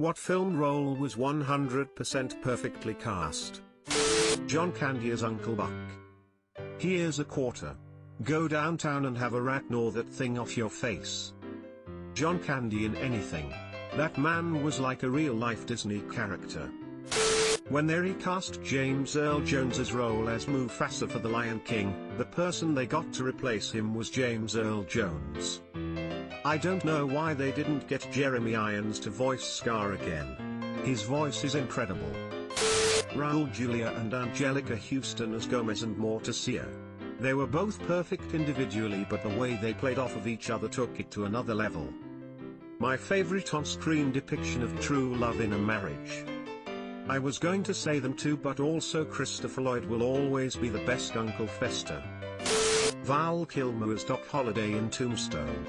What film role was 100% perfectly cast? John Candy as Uncle Buck. Here's a quarter. Go downtown and have a rat gnaw that thing off your face. John Candy in anything. That man was like a real-life Disney character. When they recast James Earl Jones's role as Mufasa for The Lion King, the person they got to replace him was James Earl Jones. I don't know why they didn't get Jeremy Irons to voice Scar again. His voice is incredible. Raul Julia and Angelica Houston as Gomez and Morticia. They were both perfect individually, but the way they played off of each other took it to another level. My favorite on-screen depiction of true love in a marriage. I was going to say them too, but also Christopher Lloyd will always be the best Uncle Fester. Val Kilmer as Doc Holliday in Tombstone.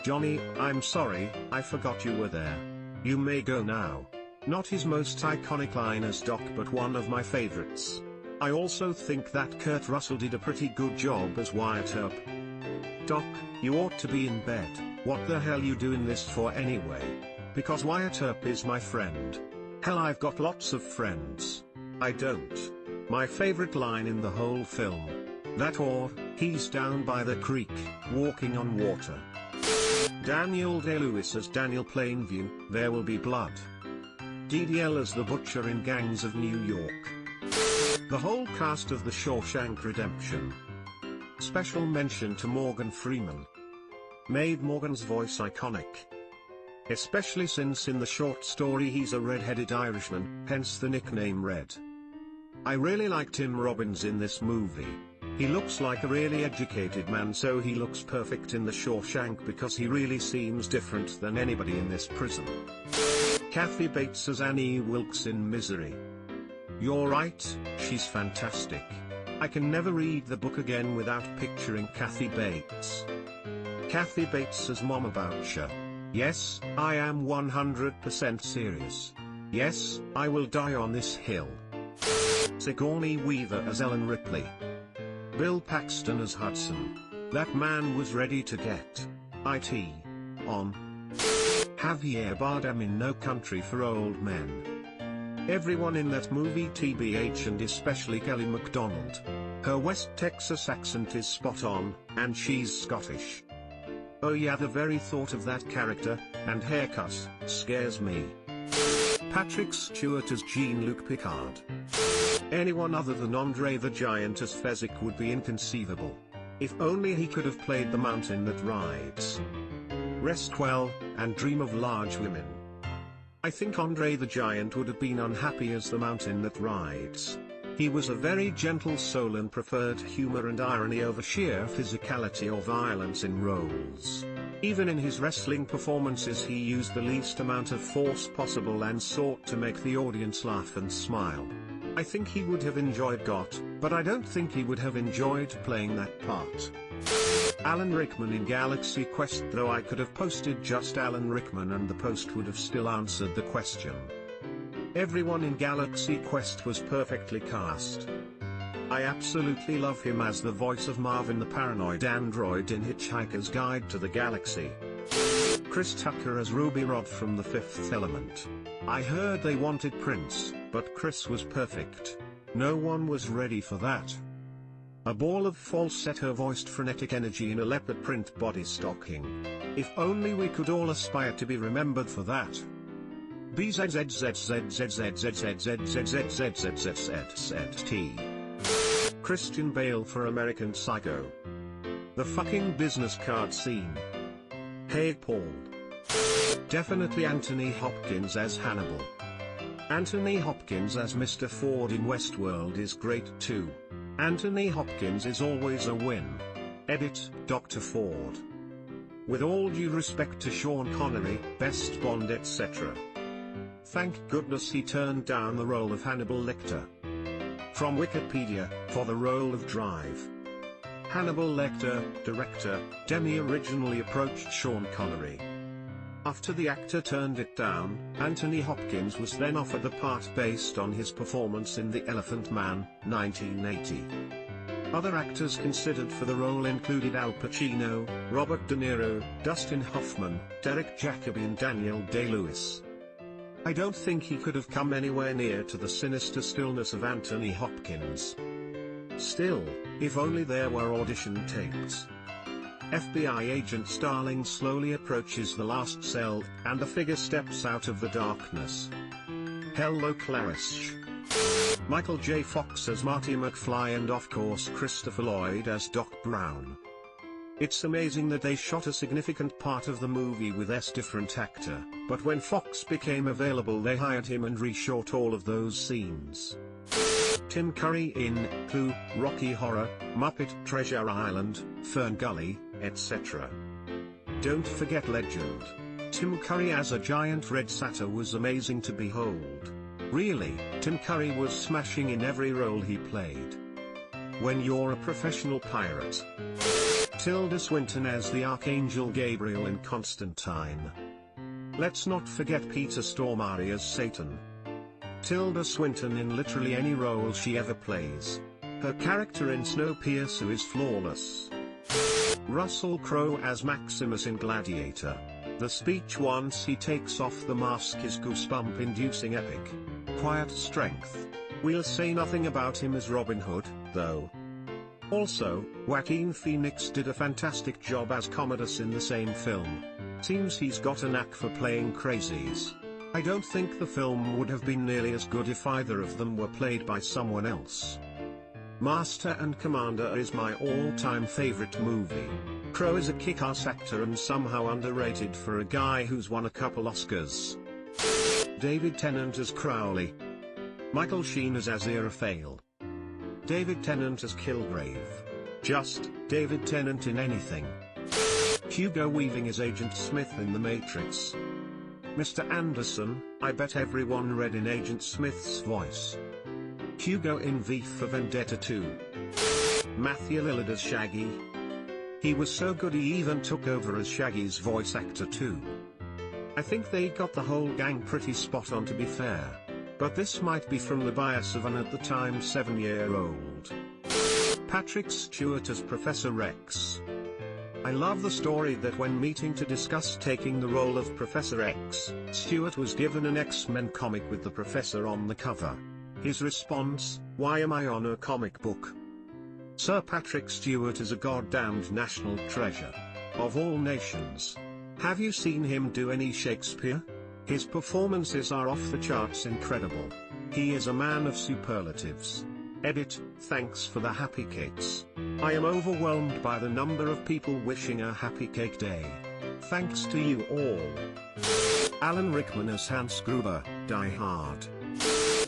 Johnny, I'm sorry, I forgot you were there. You may go now. Not his most iconic line as Doc, but one of my favorites. I also think that Kurt Russell did a pretty good job as Wyatt Earp. Doc, you ought to be in bed. What the hell you doing this for anyway? Because Wyatt Earp is my friend. Hell, I've got lots of friends. I don't. My favorite line in the whole film. That or, he's down by the creek, walking on water. Daniel Day-Lewis as Daniel Plainview, There Will Be Blood. DDL as the Butcher in Gangs of New York. The whole cast of The Shawshank Redemption. Special mention to Morgan Freeman. Made Morgan's voice iconic. Especially since in the short story he's a red-headed Irishman, hence the nickname Red. I really like Tim Robbins in this movie. He looks like a really educated man, so he looks perfect in The Shawshank because he really seems different than anybody in this prison. Kathy Bates as Annie Wilkes in Misery. You're right, she's fantastic. I can never read the book again without picturing Kathy Bates. Kathy Bates as Mama Boucher. Yes, I am 100% serious. Yes, I will die on this hill. Sigourney Weaver as Ellen Ripley. Bill Paxton as Hudson. That man was ready to get it on. Javier Bardem in No Country for Old Men. Everyone in that movie TBH, and especially Kelly MacDonald. Her West Texas accent is spot on, and she's Scottish. Oh yeah, the very thought of that character, and haircut, scares me. Patrick Stewart as Jean-Luc Picard. Anyone other than Andre the Giant as Fezzik would be inconceivable. If only he could have played the mountain that rides. Rest well, and dream of large women. I think Andre the Giant would have been unhappy as the mountain that rides. He was a very gentle soul and preferred humor and irony over sheer physicality or violence in roles. Even in his wrestling performances he used the least amount of force possible and sought to make the audience laugh and smile. I think he would have enjoyed GOT, but I don't think he would have enjoyed playing that part. Alan Rickman in Galaxy Quest, though I could have posted just Alan Rickman and the post would have still answered the question. Everyone in Galaxy Quest was perfectly cast. I absolutely love him as the voice of Marvin the paranoid android in Hitchhiker's Guide to the Galaxy. Chris Tucker as Ruby Rod from The Fifth Element. I heard they wanted Prince, but Chris was perfect. No one was ready for that. A ball of falsetto-voiced frenetic energy in a leopard print body stocking. If only we could all aspire to be remembered for that. Christian Bale for American Psycho. The fucking business card scene. Hey Paul. Definitely Anthony Hopkins as Hannibal. Anthony Hopkins as Mr. Ford in Westworld is great too. Anthony Hopkins is always a win. Edit, Dr. Ford. With all due respect to Sean Connery, best Bond etc. Thank goodness he turned down the role of Hannibal Lecter. From Wikipedia, for the role of Drive. Hannibal Lecter, director, Demi originally approached Sean Connery. After the actor turned it down, Anthony Hopkins was then offered the part based on his performance in The Elephant Man, 1980. Other actors considered for the role included Al Pacino, Robert De Niro, Dustin Hoffman, Derek Jacobi and Daniel Day-Lewis. I don't think he could have come anywhere near to the sinister stillness of Anthony Hopkins. Still, if only there were audition tapes. FBI agent Starling slowly approaches the last cell, and the figure steps out of the darkness. Hello Clarice. Michael J. Fox as Marty McFly and of course Christopher Lloyd as Doc Brown. It's amazing that they shot a significant part of the movie with a different actor, but when Fox became available they hired him and reshot all of those scenes. Tim Curry in Clue, Rocky Horror, Muppet Treasure Island, Fern Gully, etc. Don't forget legend. Tim Curry as a giant red satyr was amazing to behold. Really, Tim Curry was smashing in every role he played. When you're a professional pirate. Tilda Swinton as the Archangel Gabriel in Constantine. Let's not forget Peter Stormare as Satan. Tilda Swinton in literally any role she ever plays. Her character in Snowpiercer is flawless. Russell Crowe as Maximus in Gladiator. The speech once he takes off the mask is goosebump-inducing epic. Quiet strength. We'll say nothing about him as Robin Hood, though. Also, Joaquin Phoenix did a fantastic job as Commodus in the same film. Seems he's got a knack for playing crazies. I don't think the film would have been nearly as good if either of them were played by someone else. Master and Commander is my all-time favorite movie. Crowe is a kick-ass actor and somehow underrated for a guy who's won a couple Oscars. David Tennant as Crowley. Michael Sheen as Aziraphale. David Tennant as Kilgrave. Just, David Tennant in anything. Hugo Weaving as Agent Smith in The Matrix. Mr. Anderson, I bet everyone read in Agent Smith's voice. Hugo in V for Vendetta 2. Matthew Lillard as Shaggy. He was so good he even took over as Shaggy's voice actor too. I think they got the whole gang pretty spot on, to be fair. But this might be from the bias of an at the time 7-year-old. Patrick Stewart as Professor X. I love the story that when meeting to discuss taking the role of Professor X, Stewart was given an X-Men comic with the Professor on the cover. His response, "Why am I on a comic book?" Sir Patrick Stewart is a goddamned national treasure. Of all nations. Have you seen him do any Shakespeare? His performances are off the charts incredible. He is a man of superlatives. Edit, thanks for the happy cakes. I am overwhelmed by the number of people wishing a happy cake day. Thanks to you all. Alan Rickman as Hans Gruber, Die Hard.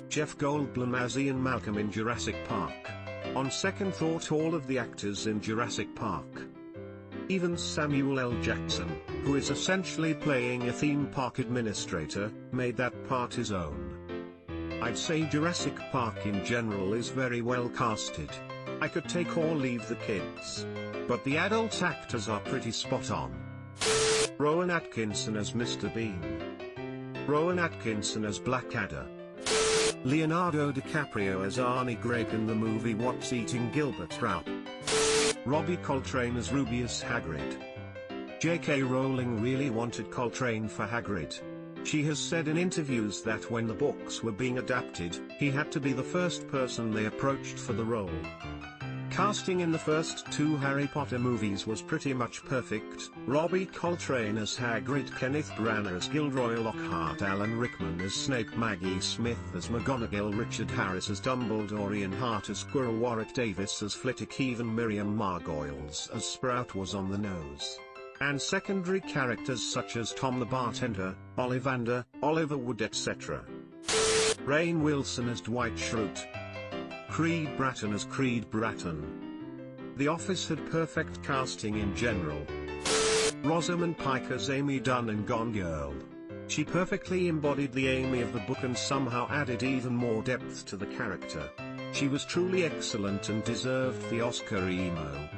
Jeff Goldblum as Ian Malcolm in Jurassic Park. On second thought, all of the actors in Jurassic Park. Even Samuel L. Jackson, who is essentially playing a theme park administrator, made that part his own. I'd say Jurassic Park in general is very well casted. I could take or leave the kids. But the adult actors are pretty spot on. Rowan Atkinson as Mr. Bean. Rowan Atkinson as Blackadder. Leonardo DiCaprio as Arnie Gregg in the movie What's Eating Gilbert Grape. Robbie Coltrane as Rubeus Hagrid. J.K. Rowling really wanted Coltrane for Hagrid. She has said in interviews that when the books were being adapted, he had to be the first person they approached for the role. Casting in the first 2 Harry Potter movies was pretty much perfect. Robbie Coltrane as Hagrid, Kenneth Branagh as Gilderoy Lockhart, Alan Rickman as Snape, Maggie Smith as McGonagall, Richard Harris as Dumbledore, Ian Hart as Quirrell, Warwick Davis as Flitwick, even Miriam Margolyes as Sprout was on the nose. And secondary characters such as Tom the Bartender, Ollivander, Oliver Wood, etc. Rainn Wilson as Dwight Schrute. Creed Bratton as Creed Bratton. The Office had perfect casting in general. Rosamund Pike as Amy Dunn in Gone Girl. She perfectly embodied the Amy of the book and somehow added even more depth to the character. She was truly excellent and deserved the Oscar emo.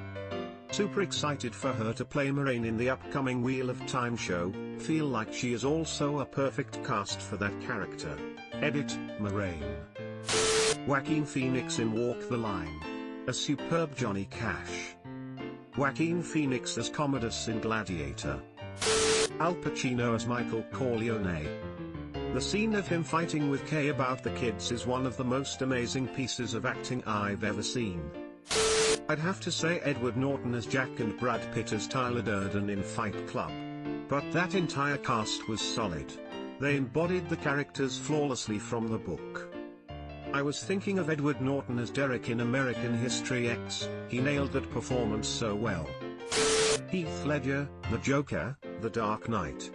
Super excited for her to play Moraine in the upcoming Wheel of Time show, feel like she is also a perfect cast for that character. Edit, Moraine. Joaquin Phoenix in Walk the Line. A superb Johnny Cash. Joaquin Phoenix as Commodus in Gladiator. Al Pacino as Michael Corleone. The scene of him fighting with Kay about the kids is one of the most amazing pieces of acting I've ever seen. I'd have to say Edward Norton as Jack and Brad Pitt as Tyler Durden in Fight Club. But that entire cast was solid. They embodied the characters flawlessly from the book. I was thinking of Edward Norton as Derek in American History X, he nailed that performance so well. Heath Ledger, the Joker, The Dark Knight.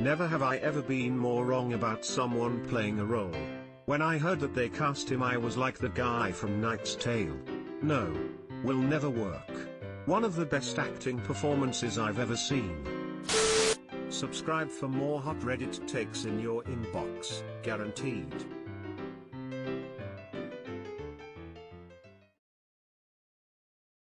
Never have I ever been more wrong about someone playing a role. When I heard that they cast him I was like the guy from Knight's Tale. No. Will never work. One of the best acting performances I've ever seen. Subscribe for more hot Reddit takes in your inbox, guaranteed.